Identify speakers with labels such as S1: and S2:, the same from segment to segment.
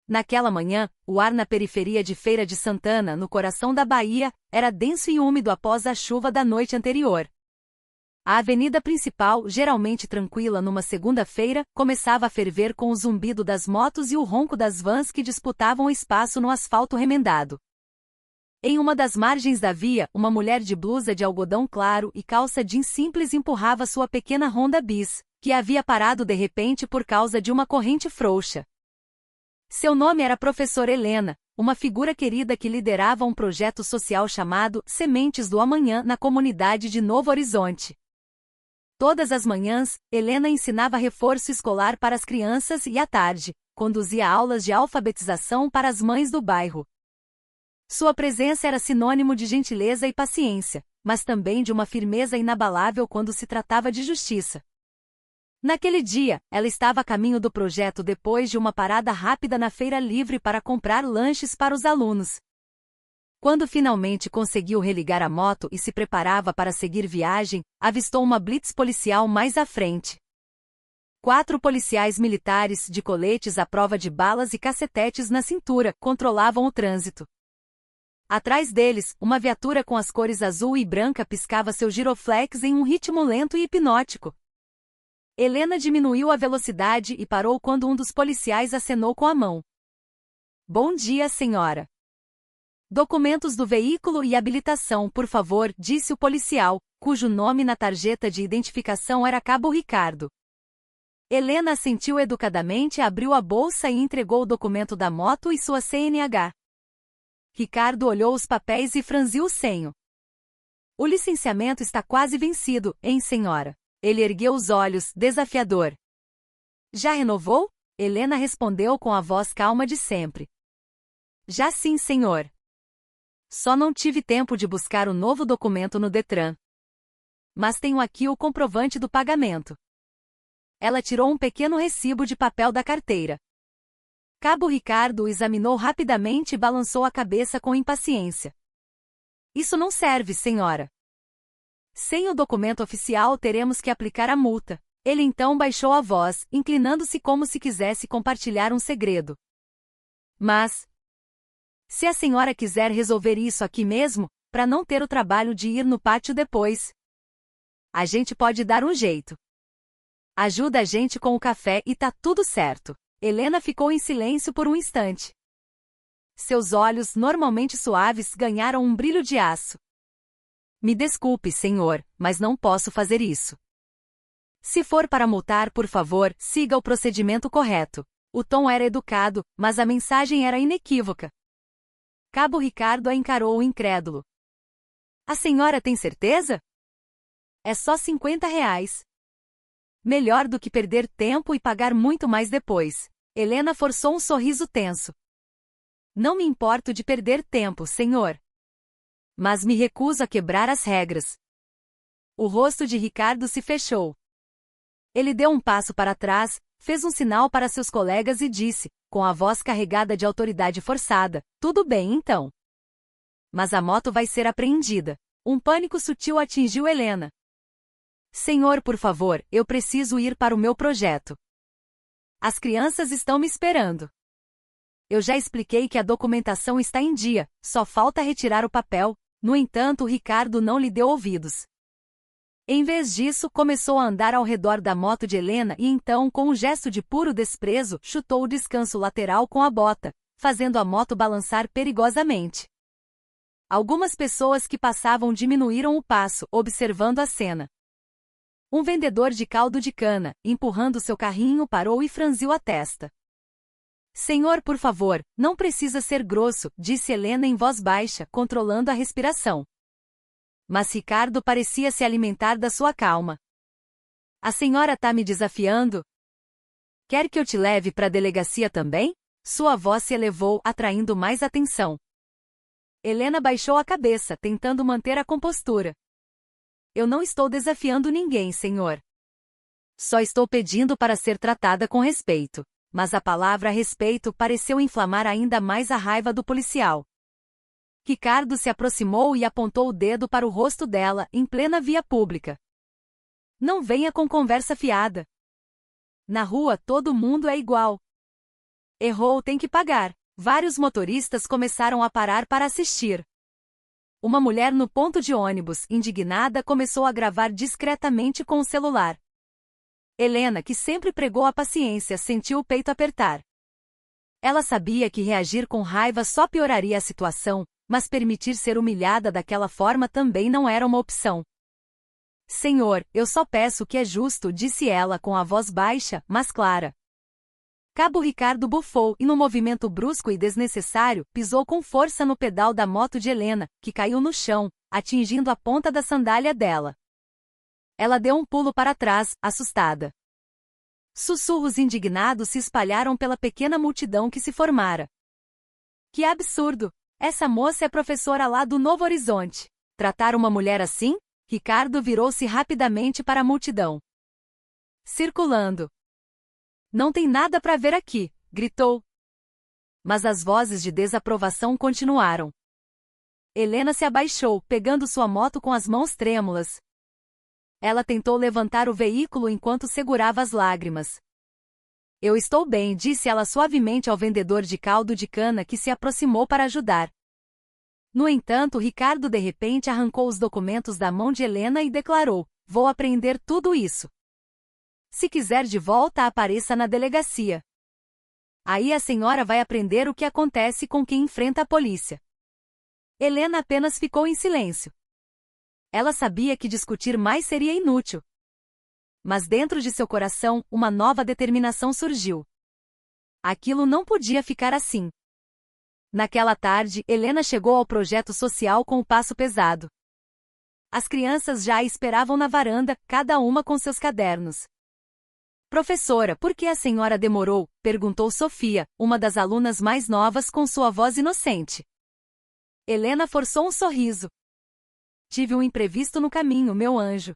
S1: Naquela manhã, o ar na periferia de Feira de Santana, no coração da Bahia, era denso e úmido após a chuva da noite anterior. A avenida principal, geralmente tranquila numa segunda-feira, começava a ferver com o zumbido das motos e o ronco das vans que disputavam espaço no asfalto remendado. Em uma das margens da via, uma mulher de blusa de algodão claro e calça jeans simples empurrava sua pequena Honda Bis, que havia parado de repente por causa de uma corrente frouxa. Seu nome era Professora Helena, uma figura querida que liderava um projeto social chamado Sementes do Amanhã na comunidade de Novo Horizonte. Todas as manhãs, Helena ensinava reforço escolar para as crianças e, à tarde, conduzia aulas de alfabetização para as mães do bairro. Sua presença era sinônimo de gentileza e paciência, mas também de uma firmeza inabalável quando se tratava de justiça. Naquele dia, ela estava a caminho do projeto depois de uma parada rápida na feira livre para comprar lanches para os alunos. Quando finalmente conseguiu religar a moto e se preparava para seguir viagem, avistou uma blitz policial mais à frente. 4 policiais militares de coletes à prova de balas e cacetetes na cintura controlavam o trânsito. Atrás deles, uma viatura com as cores azul e branca piscava seu giroflex em um ritmo lento e hipnótico. Helena diminuiu a velocidade e parou quando um dos policiais acenou com a mão. "Bom dia, senhora." "Documentos do veículo e habilitação, por favor", disse o policial, cujo nome na tarjeta de identificação era Cabo Ricardo. Helena assentiu educadamente, abriu a bolsa e entregou o documento da moto e sua CNH. Ricardo olhou os papéis e franziu o senho. "O licenciamento está quase vencido, hein, senhora?" Ele ergueu os olhos, desafiador. "Já renovou?" Helena respondeu com a voz calma de sempre. "Já sim, senhor. Só não tive tempo de buscar o novo documento no Detran. Mas tenho aqui o comprovante do pagamento." Ela tirou um pequeno recibo de papel da carteira. Cabo Ricardo o examinou rapidamente e balançou a cabeça com impaciência. "Isso não serve, senhora. Sem o documento oficial teremos que aplicar a multa." Ele então baixou a voz, inclinando-se como se quisesse compartilhar um segredo. "Mas, se a senhora quiser resolver isso aqui mesmo, para não ter o trabalho de ir no pátio depois, a gente pode dar um jeito. Ajuda a gente com o café e tá tudo certo." Helena ficou em silêncio por um instante. Seus olhos, normalmente suaves, ganharam um brilho de aço. "Me desculpe, senhor, mas não posso fazer isso. Se for para multar, por favor, siga o procedimento correto." O tom era educado, mas a mensagem era inequívoca. Cabo Ricardo a encarou incrédulo. "A senhora tem certeza? É só R$ 50. Melhor do que perder tempo e pagar muito mais depois." Helena forçou um sorriso tenso. "Não me importo de perder tempo, senhor. Mas me recuso a quebrar as regras." O rosto de Ricardo se fechou. Ele deu um passo para trás, fez um sinal para seus colegas e disse, com a voz carregada de autoridade forçada: "Tudo bem então. Mas a moto vai ser apreendida." Um pânico sutil atingiu Helena. "Senhor, por favor, eu preciso ir para o meu projeto. As crianças estão me esperando. Eu já expliquei que a documentação está em dia, só falta retirar o papel." No entanto, Ricardo não lhe deu ouvidos. Em vez disso, começou a andar ao redor da moto de Helena e então, com um gesto de puro desprezo, chutou o descanso lateral com a bota, fazendo a moto balançar perigosamente. Algumas pessoas que passavam diminuíram o passo, observando a cena. Um vendedor de caldo de cana, empurrando seu carrinho, parou e franziu a testa. "Senhor, por favor, não precisa ser grosso", disse Helena em voz baixa, controlando a respiração. Mas Ricardo parecia se alimentar da sua calma. "A senhora tá me desafiando? Quer que eu te leve para a delegacia também?" Sua voz se elevou, atraindo mais atenção. Helena baixou a cabeça, tentando manter a compostura. "Eu não estou desafiando ninguém, senhor. Só estou pedindo para ser tratada com respeito." Mas a palavra respeito pareceu inflamar ainda mais a raiva do policial. Ricardo se aproximou e apontou o dedo para o rosto dela, em plena via pública. "Não venha com conversa fiada. Na rua todo mundo é igual. Errou, tem que pagar. Vários motoristas começaram a parar para assistir. Uma mulher no ponto de ônibus, indignada, começou a gravar discretamente com o celular. Helena, que sempre pregou a paciência, sentiu o peito apertar. Ela sabia que reagir com raiva só pioraria a situação, mas permitir ser humilhada daquela forma também não era uma opção. Senhor, eu só peço o que é justo, disse ela com a voz baixa, mas clara. Cabo Ricardo bufou e, num movimento brusco e desnecessário, pisou com força no pedal da moto de Helena, que caiu no chão, atingindo a ponta da sandália dela. Ela deu um pulo para trás, assustada. Sussurros indignados se espalharam pela pequena multidão que se formara. Que absurdo! Essa moça é professora lá do Novo Horizonte. Tratar uma mulher assim? Ricardo virou-se rapidamente para a multidão. Circulando. Não tem nada para ver aqui, gritou. Mas as vozes de desaprovação continuaram. Helena se abaixou, pegando sua moto com as mãos trêmulas. Ela tentou levantar o veículo enquanto segurava as lágrimas. Eu estou bem, disse ela suavemente ao vendedor de caldo de cana que se aproximou para ajudar. No entanto, Ricardo de repente arrancou os documentos da mão de Helena e declarou: vou apreender tudo isso. Se quiser de volta, apareça na delegacia. Aí a senhora vai aprender o que acontece com quem enfrenta a polícia. Helena apenas ficou em silêncio. Ela sabia que discutir mais seria inútil. Mas dentro de seu coração, uma nova determinação surgiu. Aquilo não podia ficar assim. Naquela tarde, Helena chegou ao projeto social com o passo pesado. As crianças já a esperavam na varanda, cada uma com seus cadernos. Professora, por que a senhora demorou? Perguntou Sofia, uma das alunas mais novas, com sua voz inocente. Helena forçou um sorriso. Tive um imprevisto no caminho, meu anjo.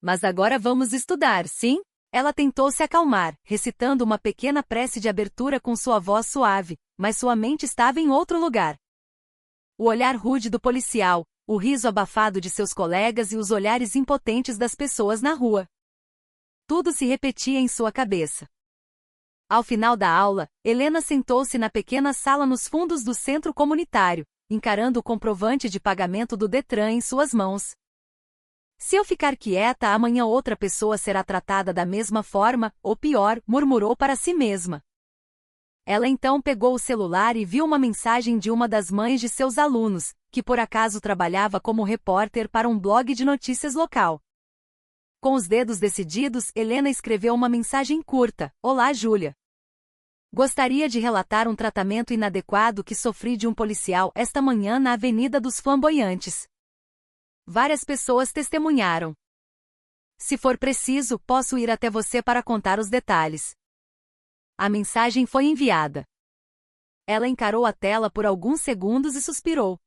S1: Mas agora vamos estudar, sim? Ela tentou se acalmar, recitando uma pequena prece de abertura com sua voz suave, mas sua mente estava em outro lugar. O olhar rude do policial, o riso abafado de seus colegas e os olhares impotentes das pessoas na rua. Tudo se repetia em sua cabeça. Ao final da aula, Helena sentou-se na pequena sala nos fundos do centro comunitário, encarando o comprovante de pagamento do Detran em suas mãos. Se eu ficar quieta, amanhã outra pessoa será tratada da mesma forma, ou pior, murmurou para si mesma. Ela então pegou o celular e viu uma mensagem de uma das mães de seus alunos, que por acaso trabalhava como repórter para um blog de notícias local. Com os dedos decididos, Helena escreveu uma mensagem curta: Olá, Júlia. Gostaria de relatar um tratamento inadequado que sofri de um policial esta manhã na Avenida dos Flamboyantes. Várias pessoas testemunharam. Se for preciso, posso ir até você para contar os detalhes. A mensagem foi enviada. Ela encarou a tela por alguns segundos e suspirou.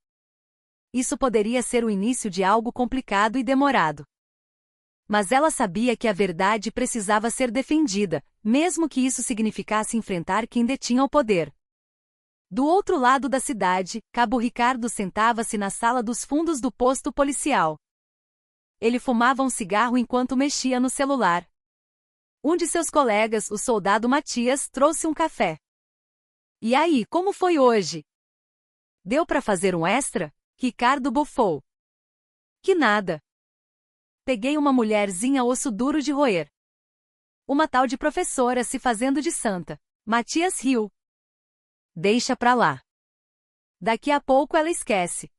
S1: Isso poderia ser o início de algo complicado e demorado. Mas ela sabia que a verdade precisava ser defendida, mesmo que isso significasse enfrentar quem detinha o poder. Do outro lado da cidade, Cabo Ricardo sentava-se na sala dos fundos do posto policial. Ele fumava um cigarro enquanto mexia no celular. Um de seus colegas, o soldado Matias, trouxe um café. E aí, como foi hoje? Deu para fazer um extra? Ricardo bufou. Que nada. Peguei uma mulherzinha osso duro de roer. Uma tal de professora se fazendo de santa. Matias riu. Deixa pra lá. Daqui a pouco ela esquece.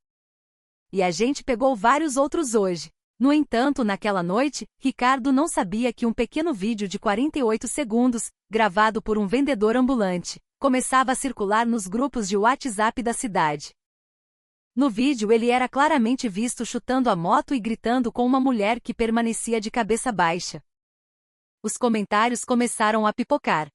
S1: E a gente pegou vários outros hoje. No entanto, naquela noite, Ricardo não sabia que um pequeno vídeo de 48 segundos, gravado por um vendedor ambulante, começava a circular nos grupos de WhatsApp da cidade. No vídeo ele era claramente visto chutando a moto e gritando com uma mulher que permanecia de cabeça baixa. Os comentários começaram a pipocar.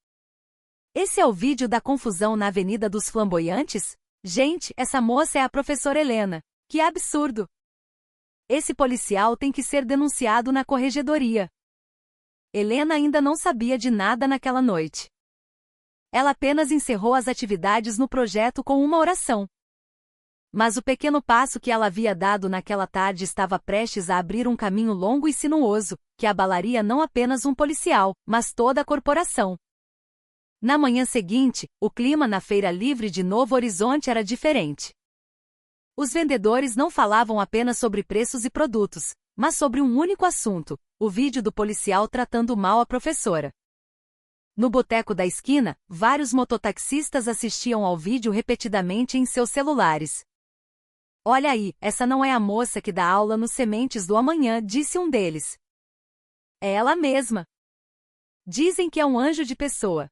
S1: Esse é o vídeo da confusão na Avenida dos Flamboyantes? Gente, essa moça é a professora Helena. Que absurdo! Esse policial tem que ser denunciado na corregedoria. Helena ainda não sabia de nada naquela noite. Ela apenas encerrou as atividades no projeto com uma oração. Mas o pequeno passo que ela havia dado naquela tarde estava prestes a abrir um caminho longo e sinuoso, que abalaria não apenas um policial, mas toda a corporação. Na manhã seguinte, o clima na Feira Livre de Novo Horizonte era diferente. Os vendedores não falavam apenas sobre preços e produtos, mas sobre um único assunto: o vídeo do policial tratando mal a professora. No boteco da esquina, vários mototaxistas assistiam ao vídeo repetidamente em seus celulares. "Olha aí, essa não é a moça que dá aula nos Sementes do Amanhã", disse um deles. "É ela mesma. Dizem que é um anjo de pessoa."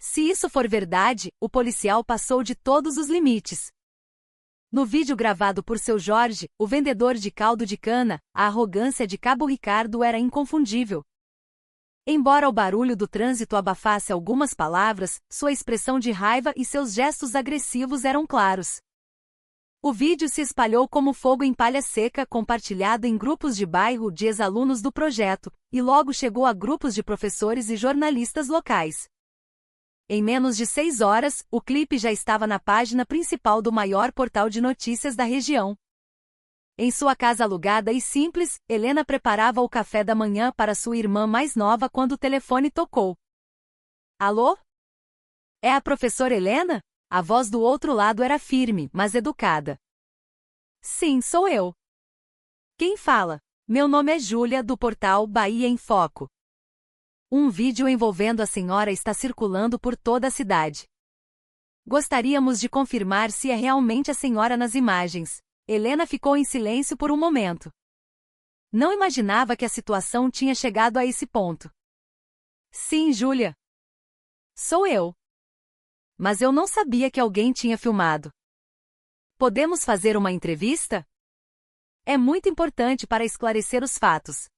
S1: Se isso for verdade, o policial passou de todos os limites. No vídeo gravado por seu Jorge, o vendedor de caldo de cana, a arrogância de Cabo Ricardo era inconfundível. Embora o barulho do trânsito abafasse algumas palavras, sua expressão de raiva e seus gestos agressivos eram claros. O vídeo se espalhou como fogo em palha seca, compartilhado em grupos de bairro de ex-alunos do projeto, e logo chegou a grupos de professores e jornalistas locais. Em menos de 6 horas, o clipe já estava na página principal do maior portal de notícias da região. Em sua casa alugada e simples, Helena preparava o café da manhã para sua irmã mais nova quando o telefone tocou. "Alô? É a professora Helena?" A voz do outro lado era firme, mas educada. "Sim, sou eu." "Quem fala?" "Meu nome é Júlia, do portal Bahia em Foco. Um vídeo envolvendo a senhora está circulando por toda a cidade. Gostaríamos de confirmar se é realmente a senhora nas imagens." Helena ficou em silêncio por um momento. Não imaginava que a situação tinha chegado a esse ponto. "Sim, Júlia. Sou eu. Mas eu não sabia que alguém tinha filmado. Podemos fazer uma entrevista? É muito importante para esclarecer os fatos.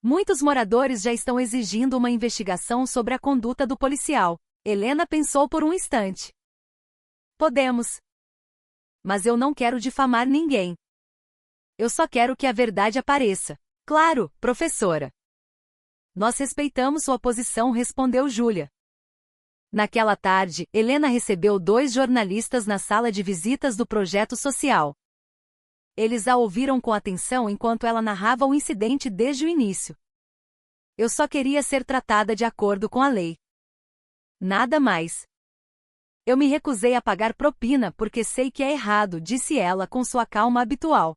S1: Muitos moradores já estão exigindo uma investigação sobre a conduta do policial." Helena pensou por um instante. "Podemos. Mas eu não quero difamar ninguém. Eu só quero que a verdade apareça." "Claro, professora. Nós respeitamos sua posição", respondeu Júlia. Naquela tarde, Helena recebeu 2 jornalistas na sala de visitas do projeto social. Eles a ouviram com atenção enquanto ela narrava o incidente desde o início. "Eu só queria ser tratada de acordo com a lei. Nada mais. Eu me recusei a pagar propina porque sei que é errado", disse ela com sua calma habitual.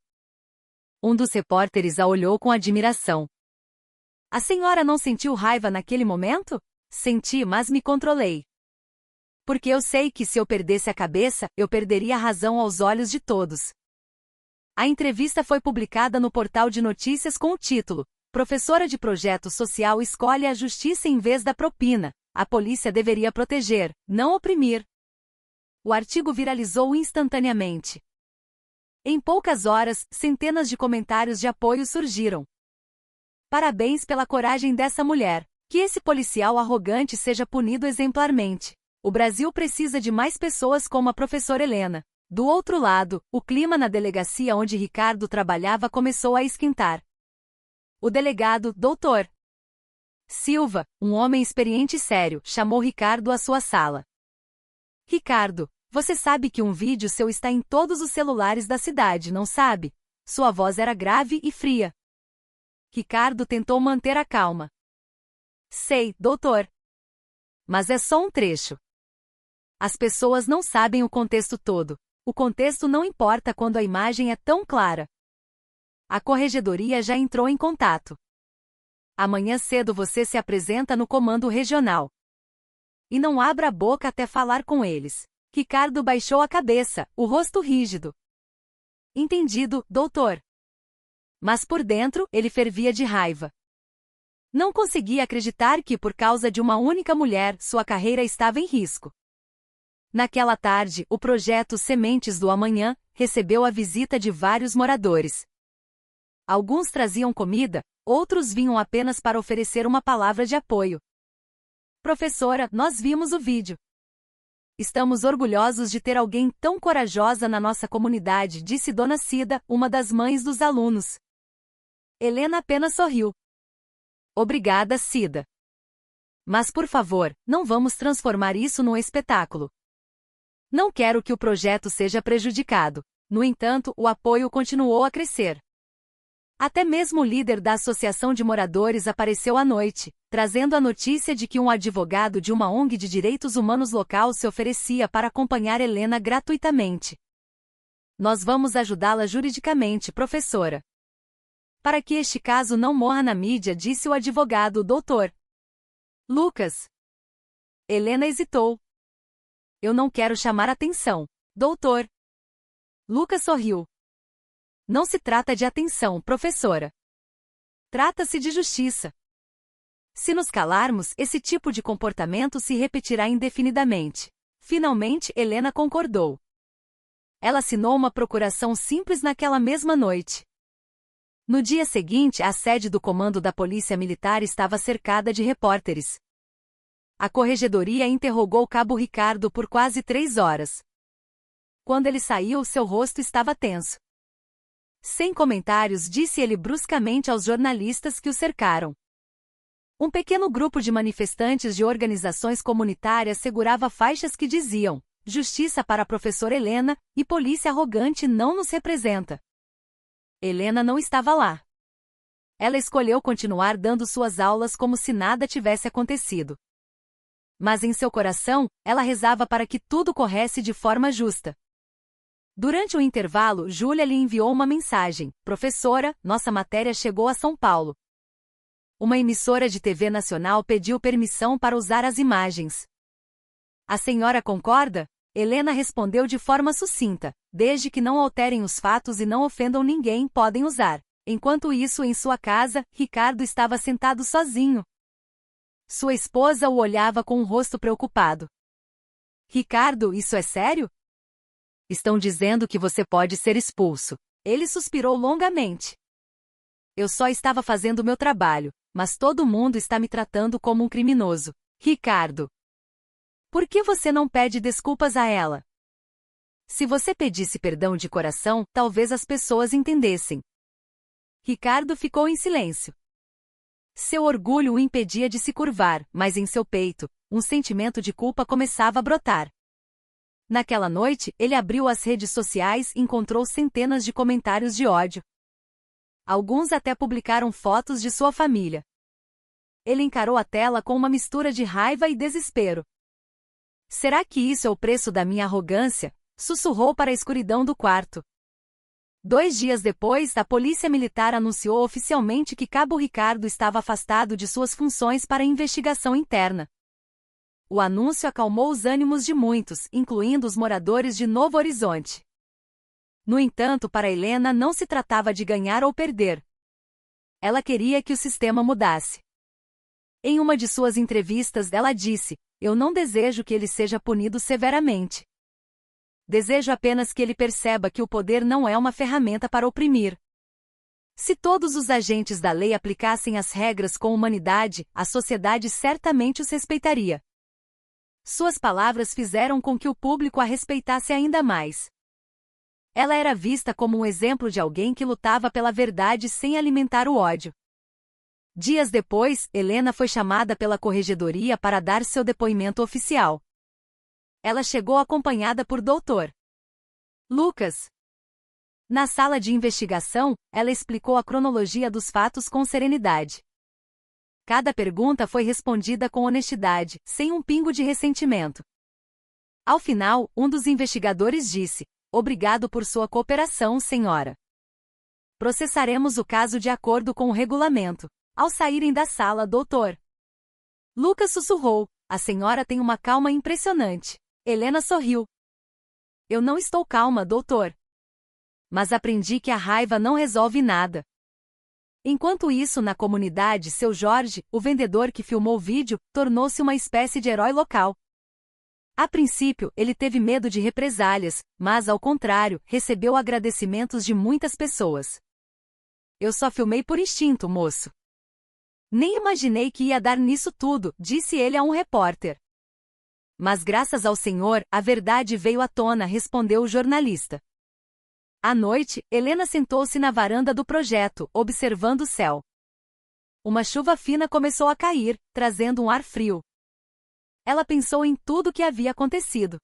S1: Um dos repórteres a olhou com admiração. "A senhora não sentiu raiva naquele momento?" "Senti, mas me controlei. Porque eu sei que se eu perdesse a cabeça, eu perderia a razão aos olhos de todos." A entrevista foi publicada no portal de notícias com o título: "Professora de projeto social escolhe a justiça em vez da propina. A polícia deveria proteger, não oprimir." O artigo viralizou instantaneamente. Em poucas horas, centenas de comentários de apoio surgiram. "Parabéns pela coragem dessa mulher. Que esse policial arrogante seja punido exemplarmente. O Brasil precisa de mais pessoas como a professora Helena." Do outro lado, o clima na delegacia onde Ricardo trabalhava começou a esquentar. O delegado, Dr. Silva, um homem experiente e sério, chamou Ricardo à sua sala. "Ricardo, você sabe que um vídeo seu está em todos os celulares da cidade, não sabe?" Sua voz era grave e fria. Ricardo tentou manter a calma. "Sei, doutor. Mas é só um trecho. As pessoas não sabem o contexto todo. O contexto não importa quando a imagem é tão clara. A corregedoria já entrou em contato. Amanhã cedo você se apresenta no comando regional. E não abra a boca até falar com eles." Ricardo baixou a cabeça, o rosto rígido. "Entendido, doutor." Mas por dentro, ele fervia de raiva. Não conseguia acreditar que, por causa de uma única mulher, sua carreira estava em risco. Naquela tarde, o projeto Sementes do Amanhã recebeu a visita de vários moradores. Alguns traziam comida, outros vinham apenas para oferecer uma palavra de apoio. "Professora, nós vimos o vídeo. Estamos orgulhosos de ter alguém tão corajosa na nossa comunidade", disse Dona Cida, uma das mães dos alunos. Helena apenas sorriu. "Obrigada, Cida. Mas por favor, não vamos transformar isso num espetáculo. Não quero que o projeto seja prejudicado." No entanto, o apoio continuou a crescer. Até mesmo o líder da Associação de Moradores apareceu à noite, trazendo a notícia de que um advogado de uma ONG de direitos humanos local se oferecia para acompanhar Helena gratuitamente. Nós vamos ajudá-la juridicamente, professora. Para que este caso não morra na mídia, disse o advogado, Dr. Lucas. Helena hesitou. Eu não quero chamar atenção. Doutor. Lucas sorriu. Não se trata de atenção, professora. Trata-se de justiça. Se nos calarmos, esse tipo de comportamento se repetirá indefinidamente. Finalmente, Helena concordou. Ela assinou uma procuração simples naquela mesma noite. No dia seguinte, a sede do comando da Polícia Militar estava cercada de repórteres. A corregedoria interrogou Cabo Ricardo por quase 3 horas. Quando ele saiu, seu rosto estava tenso. Sem comentários, disse ele bruscamente aos jornalistas que o cercaram. Um pequeno grupo de manifestantes de organizações comunitárias segurava faixas que diziam: Justiça para a professora Helena, e polícia arrogante não nos representa. Helena não estava lá. Ela escolheu continuar dando suas aulas como se nada tivesse acontecido. Mas em seu coração, ela rezava para que tudo corresse de forma justa. Durante o intervalo, Júlia lhe enviou uma mensagem: Professora, nossa matéria chegou a São Paulo. Uma emissora de TV nacional pediu permissão para usar as imagens. A senhora concorda? Helena respondeu de forma sucinta: desde que não alterem os fatos e não ofendam ninguém, podem usar. Enquanto isso, em sua casa, Ricardo estava sentado sozinho. Sua esposa o olhava com um rosto preocupado. Ricardo, isso é sério? Estão dizendo que você pode ser expulso. Ele suspirou longamente. Eu só estava fazendo meu trabalho, mas todo mundo está me tratando como um criminoso. Ricardo. Por que você não pede desculpas a ela? Se você pedisse perdão de coração, talvez as pessoas entendessem. Ricardo ficou em silêncio. Seu orgulho o impedia de se curvar, mas em seu peito, um sentimento de culpa começava a brotar. Naquela noite, ele abriu as redes sociais e encontrou centenas de comentários de ódio. Alguns até publicaram fotos de sua família. Ele encarou a tela com uma mistura de raiva e desespero. Será que isso é o preço da minha arrogância? Sussurrou para a escuridão do quarto. 2 dias depois, a Polícia Militar anunciou oficialmente que Cabo Ricardo estava afastado de suas funções para investigação interna. O anúncio acalmou os ânimos de muitos, incluindo os moradores de Novo Horizonte. No entanto, para Helena não se tratava de ganhar ou perder. Ela queria que o sistema mudasse. Em uma de suas entrevistas, ela disse: Eu não desejo que ele seja punido severamente. Desejo apenas que ele perceba que o poder não é uma ferramenta para oprimir. Se todos os agentes da lei aplicassem as regras com humanidade, a sociedade certamente os respeitaria. Suas palavras fizeram com que o público a respeitasse ainda mais. Ela era vista como um exemplo de alguém que lutava pela verdade sem alimentar o ódio. Dias depois, Helena foi chamada pela corregedoria para dar seu depoimento oficial. Ela chegou acompanhada por Dr. Lucas. Na sala de investigação, ela explicou a cronologia dos fatos com serenidade. Cada pergunta foi respondida com honestidade, sem um pingo de ressentimento. Ao final, um dos investigadores disse: Obrigado por sua cooperação, senhora. Processaremos o caso de acordo com o regulamento. Ao saírem da sala, Dr. Lucas sussurrou: A senhora tem uma calma impressionante. Helena sorriu. Eu não estou calma, doutor. Mas aprendi que a raiva não resolve nada. Enquanto isso, na comunidade, seu Jorge, o vendedor que filmou o vídeo, tornou-se uma espécie de herói local. A princípio, ele teve medo de represálias, mas, ao contrário, recebeu agradecimentos de muitas pessoas. Eu só filmei por instinto, moço. Nem imaginei que ia dar nisso tudo, disse ele a um repórter. Mas graças ao Senhor, a verdade veio à tona, respondeu o jornalista. À noite, Helena sentou-se na varanda do projeto, observando o céu. Uma chuva fina começou a cair, trazendo um ar frio. Ela pensou em tudo o que havia acontecido.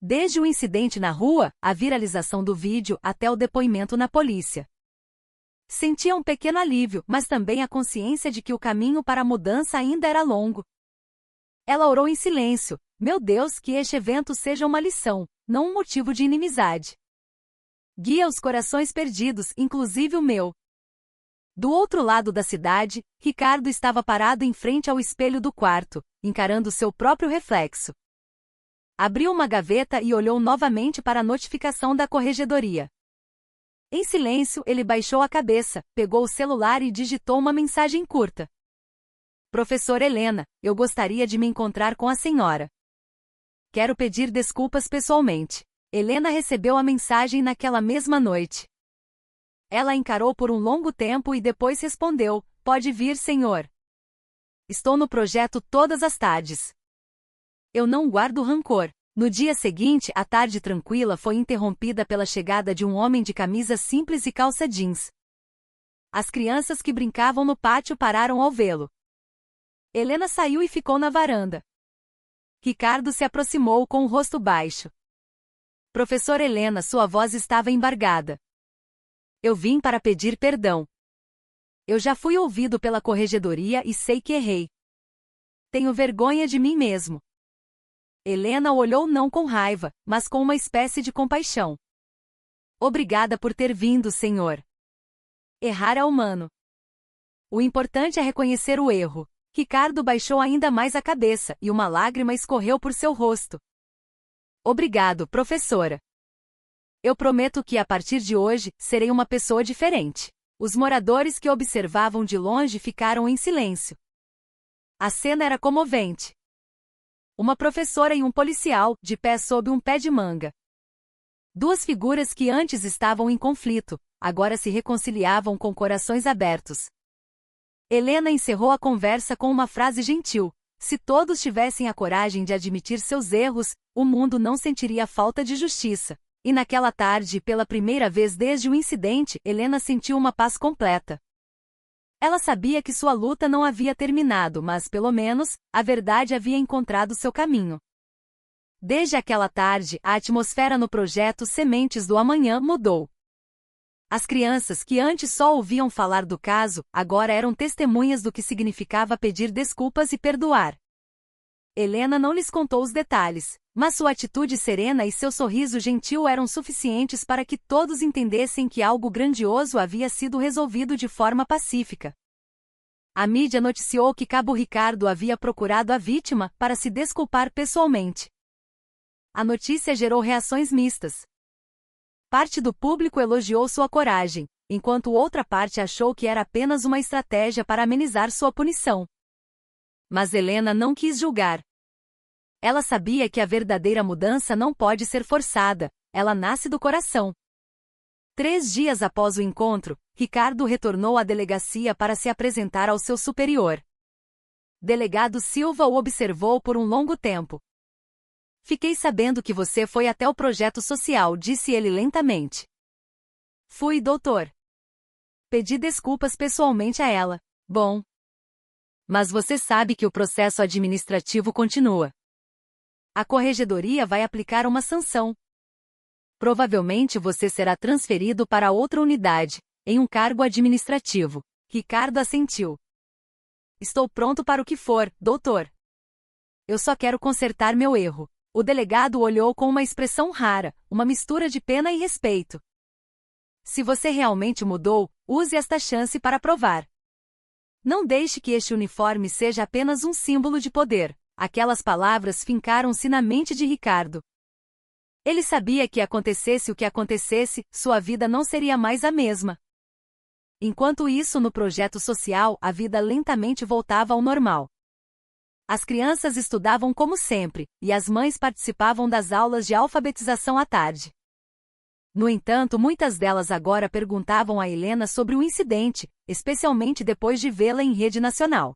S1: Desde o incidente na rua, a viralização do vídeo, até o depoimento na polícia. Sentia um pequeno alívio, mas também a consciência de que o caminho para a mudança ainda era longo. Ela orou em silêncio: meu Deus, que este evento seja uma lição, não um motivo de inimizade. Guia os corações perdidos, inclusive o meu. Do outro lado da cidade, Ricardo estava parado em frente ao espelho do quarto, encarando seu próprio reflexo. Abriu uma gaveta e olhou novamente para a notificação da corregedoria. Em silêncio, ele baixou a cabeça, pegou o celular e digitou uma mensagem curta. Professora Helena, eu gostaria de me encontrar com a senhora. Quero pedir desculpas pessoalmente. Helena recebeu a mensagem naquela mesma noite. Ela encarou por um longo tempo e depois respondeu: pode vir, senhor. Estou no projeto todas as tardes. Eu não guardo rancor. No dia seguinte, a tarde tranquila foi interrompida pela chegada de um homem de camisa simples e calça jeans. As crianças que brincavam no pátio pararam ao vê-lo. Helena saiu e ficou na varanda. Ricardo se aproximou com o rosto baixo. Professora Helena, sua voz estava embargada. Eu vim para pedir perdão. Eu já fui ouvido pela corregedoria e sei que errei. Tenho vergonha de mim mesmo. Helena olhou não com raiva, mas com uma espécie de compaixão. Obrigada por ter vindo, senhor. Errar é humano. O importante é reconhecer o erro. Ricardo baixou ainda mais a cabeça e uma lágrima escorreu por seu rosto. Obrigado, professora. Eu prometo que, a partir de hoje, serei uma pessoa diferente. Os moradores que observavam de longe ficaram em silêncio. A cena era comovente. Uma professora e um policial, de pé sob um pé de manga. Duas figuras que antes estavam em conflito, agora se reconciliavam com corações abertos. Helena encerrou a conversa com uma frase gentil: se todos tivessem a coragem de admitir seus erros, o mundo não sentiria falta de justiça. E naquela tarde, pela primeira vez desde o incidente, Helena sentiu uma paz completa. Ela sabia que sua luta não havia terminado, mas, pelo menos, a verdade havia encontrado seu caminho. Desde aquela tarde, a atmosfera no projeto Sementes do Amanhã mudou. As crianças que antes só ouviam falar do caso, agora eram testemunhas do que significava pedir desculpas e perdoar. Helena não lhes contou os detalhes, mas sua atitude serena e seu sorriso gentil eram suficientes para que todos entendessem que algo grandioso havia sido resolvido de forma pacífica. A mídia noticiou que Cabo Ricardo havia procurado a vítima para se desculpar pessoalmente. A notícia gerou reações mistas. Parte do público elogiou sua coragem, enquanto outra parte achou que era apenas uma estratégia para amenizar sua punição. Mas Helena não quis julgar. Ela sabia que a verdadeira mudança não pode ser forçada, ela nasce do coração. 3 dias após o encontro, Ricardo retornou à delegacia para se apresentar ao seu superior. Delegado Silva o observou por um longo tempo. Fiquei sabendo que você foi até o projeto social, disse ele lentamente. Fui, doutor. Pedi desculpas pessoalmente a ela. Bom. Mas você sabe que o processo administrativo continua. A corregedoria vai aplicar uma sanção. Provavelmente você será transferido para outra unidade, em um cargo administrativo. Ricardo assentiu. Estou pronto para o que for, doutor. Eu só quero consertar meu erro. O delegado olhou com uma expressão rara, uma mistura de pena e respeito. Se você realmente mudou, use esta chance para provar. Não deixe que este uniforme seja apenas um símbolo de poder. Aquelas palavras fincaram-se na mente de Ricardo. Ele sabia que acontecesse o que acontecesse, sua vida não seria mais a mesma. Enquanto isso, no projeto social, a vida lentamente voltava ao normal. As crianças estudavam como sempre, e as mães participavam das aulas de alfabetização à tarde. No entanto, muitas delas agora perguntavam a Helena sobre o incidente, especialmente depois de vê-la em rede nacional.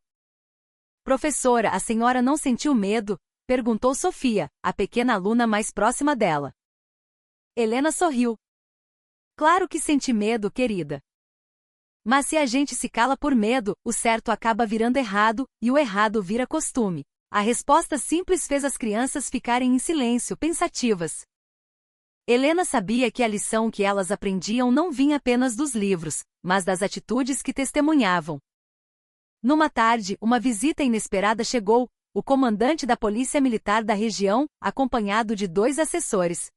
S1: Professora, a senhora não sentiu medo? Perguntou Sofia, a pequena aluna mais próxima dela. Helena sorriu. Claro que senti medo, querida. Mas se a gente se cala por medo, o certo acaba virando errado, e o errado vira costume. A resposta simples fez as crianças ficarem em silêncio, pensativas. Helena sabia que a lição que elas aprendiam não vinha apenas dos livros, mas das atitudes que testemunhavam. Numa tarde, uma visita inesperada chegou, o comandante da Polícia Militar da região, acompanhado de 2 assessores.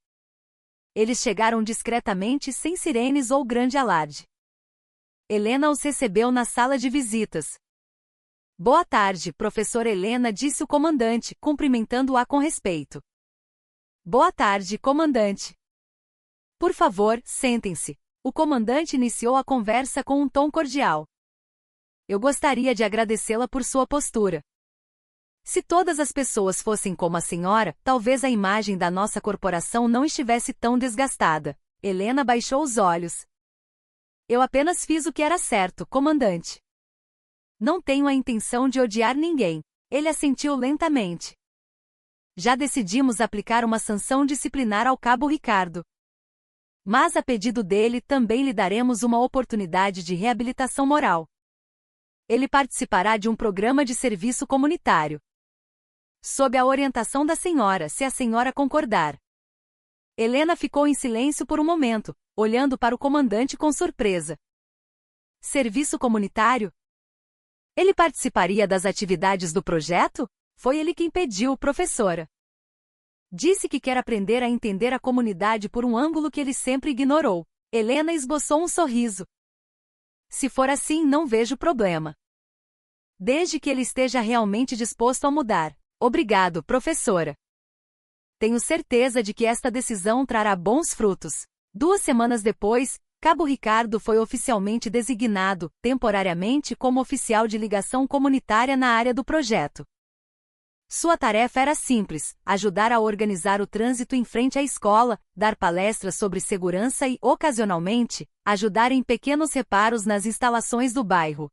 S1: Eles chegaram discretamente sem sirenes ou grande alarde. Helena os recebeu na sala de visitas. Boa tarde, professora Helena, disse o comandante, cumprimentando-a com respeito. Boa tarde, comandante. Por favor, sentem-se. O comandante iniciou a conversa com um tom cordial. Eu gostaria de agradecê-la por sua postura. Se todas as pessoas fossem como a senhora, talvez a imagem da nossa corporação não estivesse tão desgastada. Helena baixou os olhos. Eu apenas fiz o que era certo, comandante. Não tenho a intenção de odiar ninguém. Ele assentiu lentamente. Já decidimos aplicar uma sanção disciplinar ao cabo Ricardo. Mas a pedido dele também lhe daremos uma oportunidade de reabilitação moral. Ele participará de um programa de serviço comunitário. Sob a orientação da senhora, se a senhora concordar. Helena ficou em silêncio por um momento, olhando para o comandante com surpresa. Serviço comunitário? Ele participaria das atividades do projeto? Foi ele quem pediu, professora. Disse que quer aprender a entender a comunidade por um ângulo que ele sempre ignorou. Helena esboçou um sorriso. Se for assim, não vejo problema. Desde que ele esteja realmente disposto a mudar. Obrigado, professora. Tenho certeza de que esta decisão trará bons frutos. 2 semanas depois, Cabo Ricardo foi oficialmente designado, temporariamente, como oficial de ligação comunitária na área do projeto. Sua tarefa era simples: ajudar a organizar o trânsito em frente à escola, dar palestras sobre segurança e, ocasionalmente, ajudar em pequenos reparos nas instalações do bairro.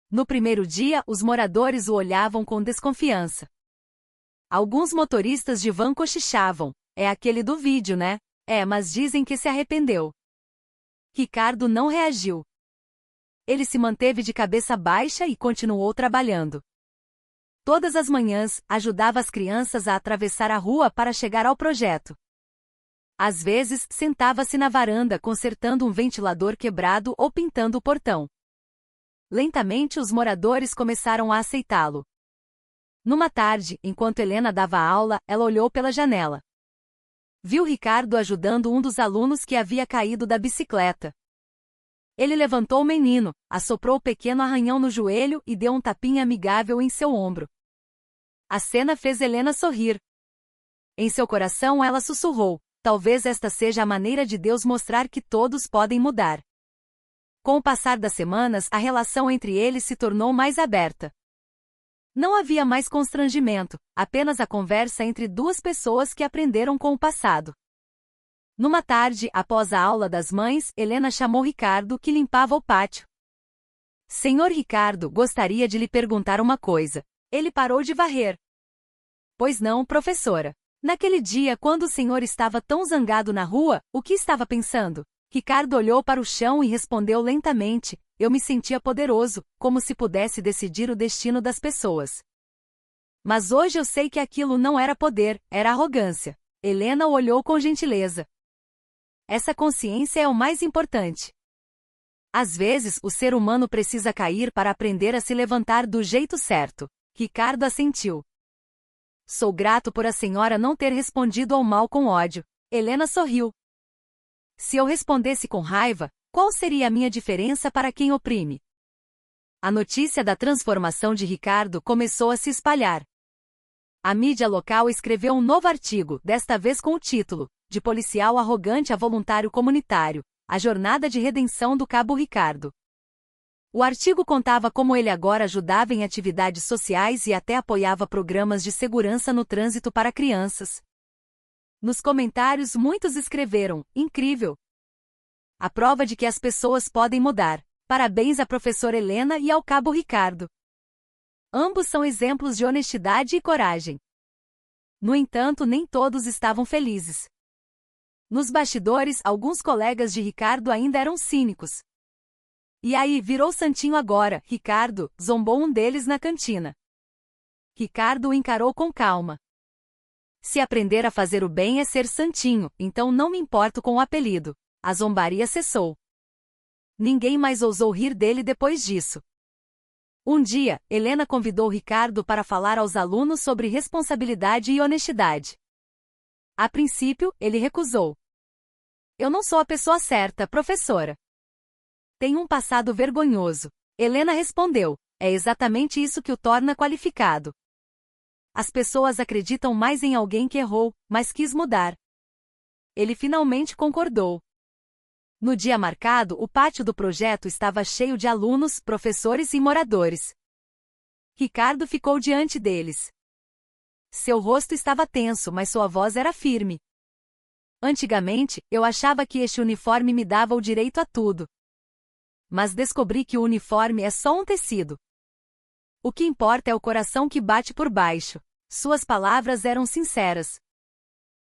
S1: No primeiro dia, os moradores o olhavam com desconfiança. Alguns motoristas de van cochichavam. É aquele do vídeo, né? É, mas dizem que se arrependeu. Ricardo não reagiu. Ele se manteve de cabeça baixa e continuou trabalhando. Todas as manhãs, ajudava as crianças a atravessar a rua para chegar ao projeto. Às vezes, sentava-se na varanda consertando um ventilador quebrado ou pintando o portão. Lentamente os moradores começaram a aceitá-lo. Numa tarde, enquanto Helena dava aula, ela olhou pela janela. Viu Ricardo ajudando um dos alunos que havia caído da bicicleta. Ele levantou o menino, assoprou o pequeno arranhão no joelho e deu um tapinha amigável em seu ombro. A cena fez Helena sorrir. Em seu coração ela sussurrou: talvez esta seja a maneira de Deus mostrar que todos podem mudar. Com o passar das semanas, a relação entre eles se tornou mais aberta. Não havia mais constrangimento, apenas a conversa entre 2 pessoas que aprenderam com o passado. Numa tarde, após a aula das mães, Helena chamou Ricardo, que limpava o pátio. Senhor Ricardo, gostaria de lhe perguntar uma coisa. Ele parou de varrer. Pois não, professora. Naquele dia, quando o senhor estava tão zangado na rua, o que estava pensando? Ricardo olhou para o chão e respondeu lentamente: eu me sentia poderoso, como se pudesse decidir o destino das pessoas. Mas hoje eu sei que aquilo não era poder, era arrogância. Helena o olhou com gentileza. Essa consciência é o mais importante. Às vezes, o ser humano precisa cair para aprender a se levantar do jeito certo. Ricardo assentiu. Sou grato por a senhora não ter respondido ao mal com ódio. Helena sorriu. Se eu respondesse com raiva, qual seria a minha diferença para quem oprime? A notícia da transformação de Ricardo começou a se espalhar. A mídia local escreveu um novo artigo, desta vez com o título: De policial arrogante a voluntário comunitário, a jornada de redenção do Cabo Ricardo. O artigo contava como ele agora ajudava em atividades sociais e até apoiava programas de segurança no trânsito para crianças. Nos comentários muitos escreveram: incrível! A prova de que as pessoas podem mudar. Parabéns à professora Helena e ao Cabo Ricardo. Ambos são exemplos de honestidade e coragem. No entanto, nem todos estavam felizes. Nos bastidores, alguns colegas de Ricardo ainda eram cínicos. E aí, virou santinho agora, Ricardo, zombou um deles na cantina. Ricardo o encarou com calma. Se aprender a fazer o bem é ser santinho, então não me importo com o apelido. A zombaria cessou. Ninguém mais ousou rir dele depois disso. Um dia, Helena convidou Ricardo para falar aos alunos sobre responsabilidade e honestidade. A princípio, ele recusou. Eu não sou a pessoa certa, professora. Tenho um passado vergonhoso. Helena respondeu. É exatamente isso que o torna qualificado. As pessoas acreditam mais em alguém que errou, mas quis mudar. Ele finalmente concordou. No dia marcado, o pátio do projeto estava cheio de alunos, professores e moradores. Ricardo ficou diante deles. Seu rosto estava tenso, mas sua voz era firme. Antigamente, eu achava que este uniforme me dava o direito a tudo. Mas descobri que o uniforme é só um tecido. O que importa é o coração que bate por baixo. Suas palavras eram sinceras.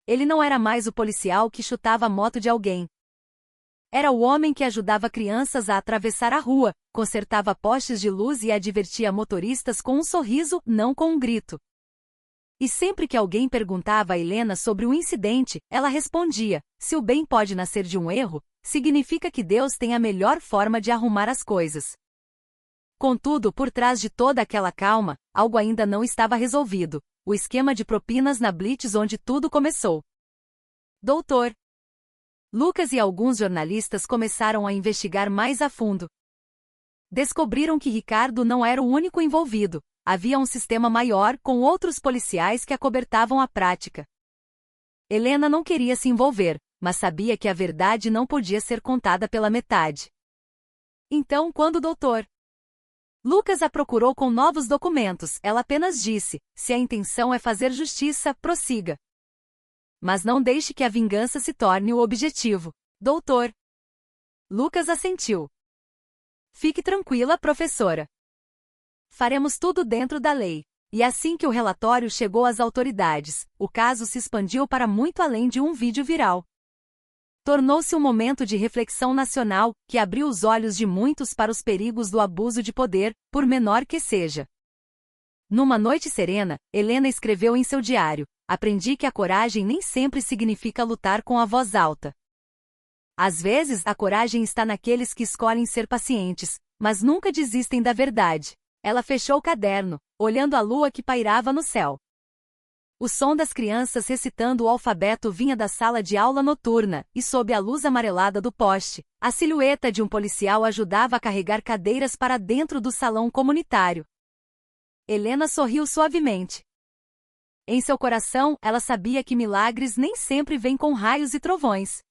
S1: Ele não era mais o policial que chutava a moto de alguém. Era o homem que ajudava crianças a atravessar a rua, consertava postes de luz e advertia motoristas com um sorriso, não com um grito. E sempre que alguém perguntava a Helena sobre o incidente, ela respondia: se o bem pode nascer de um erro, significa que Deus tem a melhor forma de arrumar as coisas. Contudo, por trás de toda aquela calma, algo ainda não estava resolvido: o esquema de propinas na Blitz onde tudo começou. Doutor Lucas e alguns jornalistas começaram a investigar mais a fundo. Descobriram que Ricardo não era o único envolvido. Havia um sistema maior, com outros policiais que acobertavam a prática. Helena não queria se envolver, mas sabia que a verdade não podia ser contada pela metade. Então, quando o Dr. Lucas a procurou com novos documentos, ela apenas disse: se a intenção é fazer justiça, prossiga. Mas não deixe que a vingança se torne o objetivo. Doutor Lucas assentiu. Fique tranquila, professora. Faremos tudo dentro da lei. E assim que o relatório chegou às autoridades, o caso se expandiu para muito além de um vídeo viral. Tornou-se um momento de reflexão nacional, que abriu os olhos de muitos para os perigos do abuso de poder, por menor que seja. Numa noite serena, Helena escreveu em seu diário: aprendi que a coragem nem sempre significa lutar com a voz alta. Às vezes, a coragem está naqueles que escolhem ser pacientes, mas nunca desistem da verdade. Ela fechou o caderno, olhando a lua que pairava no céu. O som das crianças recitando o alfabeto vinha da sala de aula noturna, e sob a luz amarelada do poste, a silhueta de um policial ajudava a carregar cadeiras para dentro do salão comunitário. Helena sorriu suavemente. Em seu coração, ela sabia que milagres nem sempre vêm com raios e trovões.